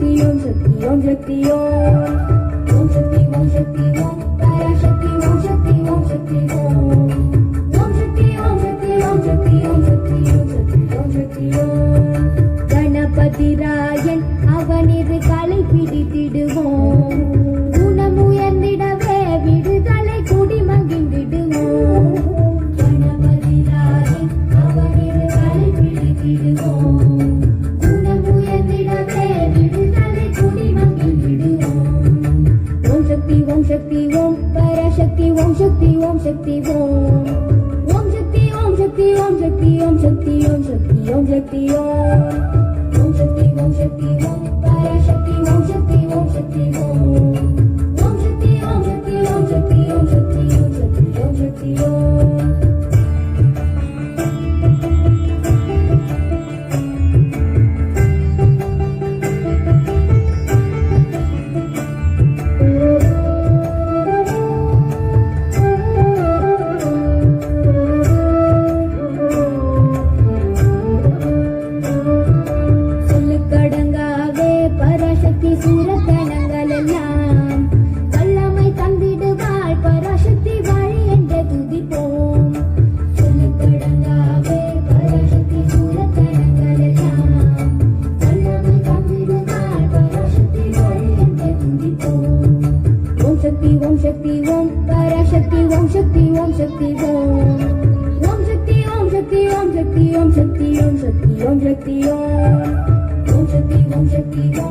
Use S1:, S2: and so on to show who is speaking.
S1: शक्ति ओम शक्ति ओम शक्ति ओम ओम शक्ति ओम शक्ति ओम पराशक्ति ओम शक्ति ओम शक्ति ओम शक्ति ओम शक्ति ओम शक्ति ओम शक्ति ओम शक्ति ओम शक्ति ओम गणपति रायन அவனிரு கலை பிடித்திடுவோம் குணமுயர்ந்திடவே விடுதலை குடி மகிழ்ந்திடுவோம் கணபதி ராயன் அவனிரு கலை பிடித்திடுவோம் குணமுயர்ந்திடவே விடுதலை குடி மகிழ்ந்திடுவோம் ஓம் சக்தி ஓம் சக்தி ஓம் பராசக்தி ஓம் சக்தி ஓம் சக்தி ஓம் ஓம் சக்தி ஓம் சக்தி ஓம் சக்தி ஓம் சக்தி ஓம் சக்தி ஓம் சக்தி ஓம் ओम शक्ति ओम शक्ति ओम पराशक्ति ओम शक्ति ओम शक्ति ओम शक्ति ओम शक्ति ओम शक्ति ओम शक्ति ओम शक्ति ओम शक्ति ओम ओम शक्ति ओम पराशक्ति ओम शक्ति ओम शक्ति ओम शक्ति ओम शक्ति ओम शक्ति ओम शक्ति ओम शक्ति ओम शक्ति ओम शक्ति ओम शक्ति